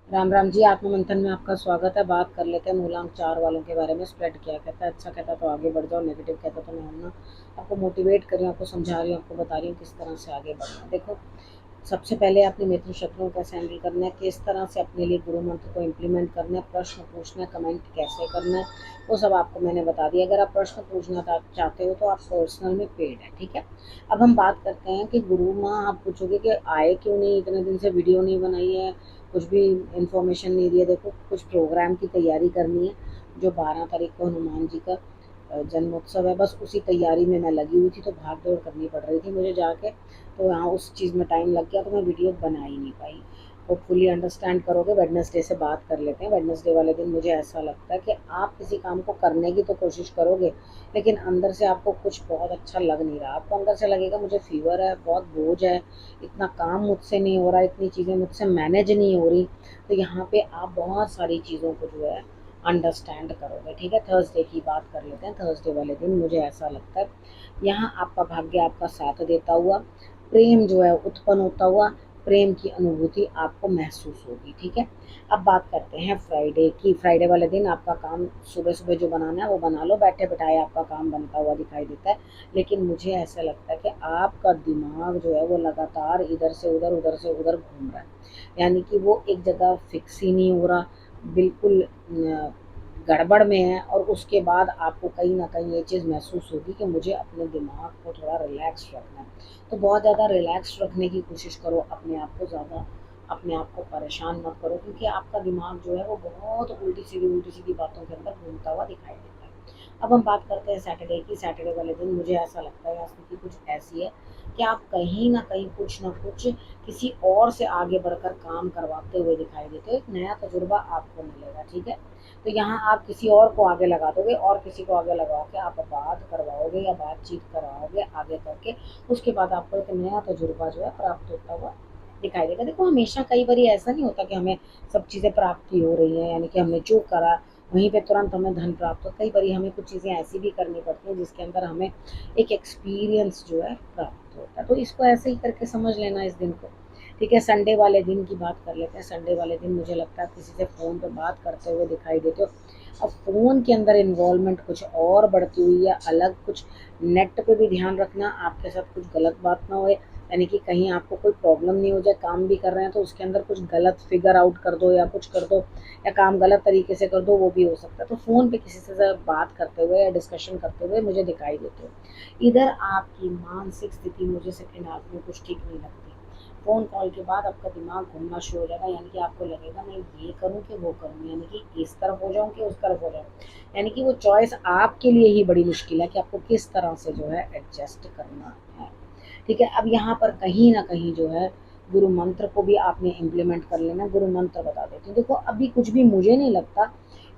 राम राम जी। आत्ममंथन में आपका स्वागत है। बात कर लेते हैं मूलांक 4 वालों के बारे में। स्प्रेड क्या कहता है? अच्छा कहता तो आगे बढ़ जाओ, नेगेटिव कहता तो मैं ना आपको मोटिवेट कर रही हूँ, आपको समझा रही हूँ, आपको बता रही हूँ किस तरह से आगे बढ़ना है। देखो, सबसे पहले अपने मित्र शत्रुओं को कैसे हैंडल करना है, किस तरह से अपने लिए गुरु मंत्र को इम्प्लीमेंट करना है, प्रश्न पूछना है, कमेंट कैसे करना है, वो सब आपको मैंने बता दिया। अगर आप प्रश्न पूछना चाहते हो तो आप पर्सनल में पेड है, ठीक है। अब हम बात करते हैं कि गुरु माँ, आप पूछोगे कि आए क्यों नहीं, इतने दिन से वीडियो नहीं बनाई है, कुछ भी इन्फॉर्मेशन नहीं दी है। देखो, कुछ प्रोग्राम की तैयारी करनी है। जो 12 तारीख को हनुमान जी का जन्मोत्सव है, बस उसी तैयारी में मैं लगी हुई थी, तो भाग दौड़ करनी पड़ रही थी मुझे जाके। तो यहाँ उस चीज़ में टाइम लग गया, तो मैं वीडियो बना ही नहीं पाई। होपफुली अंडरस्टैंड करोगे। वेडनेसडे से बात कर लेते हैं। वेडनेसडे वाले दिन मुझे ऐसा लगता है कि आप किसी काम को करने की तो कोशिश करोगे, लेकिन अंदर से आपको कुछ बहुत अच्छा लग नहीं रहा। आपको अंदर से लगेगा मुझे फीवर है, बहुत बोझ है, इतना काम मुझसे नहीं हो रहा, इतनी चीज़ें मुझसे मैनेज नहीं हो रही। तो यहाँ पे आप बहुत सारी चीज़ों को जो है अंडरस्टैंड करोगे, ठीक है। थर्सडे की बात कर लेते हैं। थर्सडे वाले दिन मुझे ऐसा लगता है यहाँ आपका भाग्य आपका साथ देता हुआ, प्रेम जो है उत्पन्न होता हुआ, प्रेम की अनुभूति आपको महसूस होगी, ठीक है। अब बात करते हैं फ्राइडे की। फ्राइडे वाले दिन आपका काम सुबह सुबह जो बनाना है वो बना लो, बैठे बैठाए आपका काम बनता हुआ दिखाई देता है। लेकिन मुझे ऐसा लगता है कि आपका दिमाग जो है वो लगातार इधर से उधर, उधर से उधर घूम रहा है। यानी कि वो एक जगह फिक्स ही नहीं हो रहा, बिल्कुल गड़बड़ में है। और उसके बाद आपको कहीं ना कहीं ये चीज़ महसूस होगी कि मुझे अपने दिमाग को थोड़ा रिलैक्स रखना है। तो बहुत ज़्यादा रिलैक्स रखने की कोशिश करो अपने आप को। ज़्यादा अपने आप को परेशान मत करो, क्योंकि आपका दिमाग जो है वो बहुत उल्टी सीधी बातों के अंदर घूमता हुआ दिखाई देता है। अब हम बात करते हैं सैटरडे की। सैटरडे वाले दिन मुझे ऐसा लगता है स्थिति कुछ ऐसी है कि आप कहीं ना कहीं कुछ ना कुछ किसी और से आगे बढ़कर काम करवाते हुए दिखाई देते हो। एक नया तजुर्बा आपको मिलेगा, ठीक है। तो यहाँ आप किसी और को आगे लगा दोगे, और किसी को आगे लगा के आप बात करवाओगे या बातचीत करवाओगे आगे करके। उसके बाद आपको एक नया तजुर्बा जो है प्राप्त होता हुआ दिखाई देगा। देखो, हमेशा कई बार ऐसा नहीं होता कि हमें सब चीज़ें प्राप्ति हो रही हैं, यानी कि हमने जो करा वहीं पे तुरंत हमें धन प्राप्त हो। कई बार हमें कुछ चीज़ें ऐसी भी करनी पड़ती हैं जिसके अंदर हमें एक एक्सपीरियंस जो है प्राप्त होता है। तो इसको ऐसे ही करके समझ लेना इस दिन को, ठीक है। संडे वाले दिन की बात कर लेते हैं। संडे वाले दिन मुझे लगता है किसी से फ़ोन पे बात करते हुए दिखाई देते हो। अब फ़ोन के अंदर इन्वॉल्वमेंट कुछ और बढ़ती हुई है, अलग कुछ। नेट पे भी ध्यान रखना आपके साथ कुछ गलत बात ना होए, यानी कि कहीं आपको कोई प्रॉब्लम नहीं हो जाए। काम भी कर रहे हैं तो उसके अंदर कुछ गलत फिगर आउट कर दो या कुछ कर दो, या काम गलत तरीके से कर दो, वो भी हो सकता है। तो फ़ोन पे किसी से बात करते हुए या डिस्कशन करते हुए मुझे दिखाई देते हो। इधर आपकी मानसिक स्थिति मुझे सेकेंड हाफ में कुछ ठीक नहीं लगती। फ़ोन कॉल के बाद आपका दिमाग घूमना शुरू हो जाएगा, यानी कि आपको लगेगा मैं ये करूँ कि वो करूँ, यानी कि इस तरफ हो जाऊँ कि उस तरफ हो जाऊँ। यानी कि वो चॉइस आपके लिए ही बड़ी मुश्किल है कि आपको किस तरह से जो है एडजस्ट करना है, ठीक है। अब यहाँ पर कहीं ना कहीं जो है गुरु मंत्र को भी आपने इम्प्लीमेंट कर लेना। गुरु मंत्र बता देती हूँ। देखो, अभी कुछ भी मुझे नहीं लगता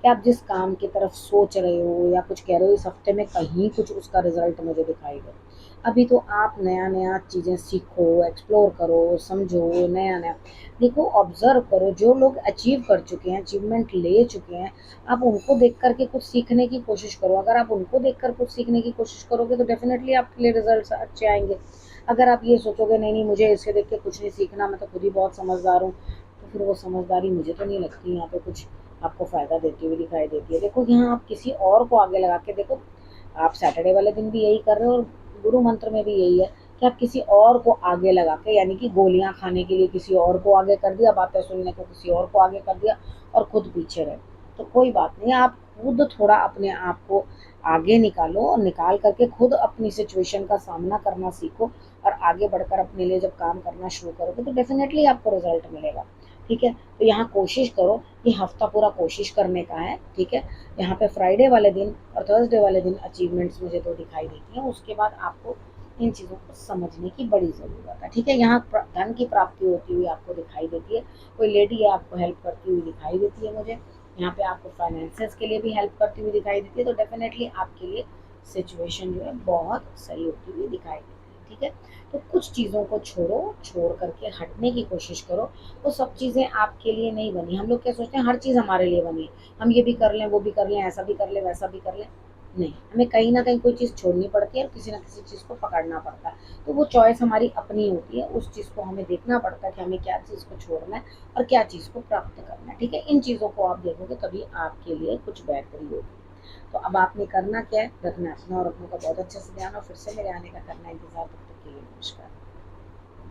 कि आप जिस काम की तरफ सोच रहे हो या कुछ कह रहे हो इस हफ्ते में कहीं कुछ उसका रिजल्ट मुझे दिखाई दे। अभी तो आप नया नया चीज़ें सीखो, एक्सप्लोर करो, समझो, नया नया देखो, ऑब्जर्व करो। जो लोग अचीव कर चुके हैं, अचीवमेंट ले चुके हैं, आप उनको देख करके कुछ सीखने की कोशिश करो। अगर आप उनको देखकर कुछ सीखने की कोशिश करोगे तो डेफिनेटली आपके लिए रिजल्ट अच्छे आएंगे। अगर आप ये सोचोगे नहीं नहीं मुझे इसके देख के कुछ नहीं सीखना, मैं तो खुद ही बहुत समझदार हूँ, तो फिर वो समझदारी मुझे तो नहीं लगती यहाँ पे कुछ आपको फ़ायदा देती हुई दिखाई देती है। देखो, यहाँ आप किसी और को आगे लगा के देखो। आप सैटरडे वाले दिन भी यही कर रहे हो, और गुरु मंत्र में भी यही है कि आप किसी और को आगे लगा के, यानी कि गोलियां खाने के लिए किसी और को आगे कर दिया, बातें सुनने को किसी और को आगे कर दिया, और खुद पीछे रहे। तो कोई बात नहीं, आप खुद थोड़ा अपने आप को आगे निकालो, और निकाल करके खुद अपनी सिचुएशन का सामना करना सीखो। और आगे बढ़कर अपने लिए जब काम करना शुरू करोगे तो डेफिनेटली आपको रिजल्ट मिलेगा, ठीक है। तो यहाँ कोशिश करो, ये हफ्ता पूरा कोशिश करने का है, ठीक है। यहाँ पे फ्राइडे वाले दिन और थर्सडे वाले दिन अचीवमेंट्स मुझे तो दिखाई देती हैं। उसके बाद आपको इन चीज़ों को समझने की बड़ी ज़रूरत है, ठीक है। यहाँ धन की प्राप्ति होती हुई आपको दिखाई देती है। कोई लेडी है आपको हेल्प करती हुई दिखाई देती है मुझे यहाँ पे। आपको फाइनेंसेस के लिए भी हेल्प करती हुई दिखाई देती है। तो डेफिनेटली आपके लिए सिचुएशन जो है बहुत सही होती हुई दिखाई देती है, ठीक है। तो कुछ चीज़ों को छोड़ो, छोड़ करके हटने की कोशिश करो। वो सब चीज़ें आपके लिए नहीं बनी। हम लोग क्या सोचते हैं, हर चीज़ हमारे लिए बनी है, हम ये भी कर लें, वो भी कर लें, ऐसा भी कर लें, वैसा भी कर लें। नहीं, हमें कहीं न कहीं कोई चीज़ छोड़नी पड़ती है और किसी न किसी चीज़ को पकड़ना पड़ता है। तो वो चॉइस हमारी अपनी होती है, उस चीज़ को हमें देखना पड़ता है कि हमें क्या चीज़ को छोड़ना है और क्या चीज़ को प्राप्त करना है, ठीक है? इन चीज़ों को आप देखोगे तभी आपके लिए कुछ बेहतरी होगी। तो अब आपने करना क्या है, रखना है अपना और अपनों का बहुत अच्छे से ध्यान और फिर से मेरे आने का करना इंतज़ार। तब तक के लिए नमस्कार।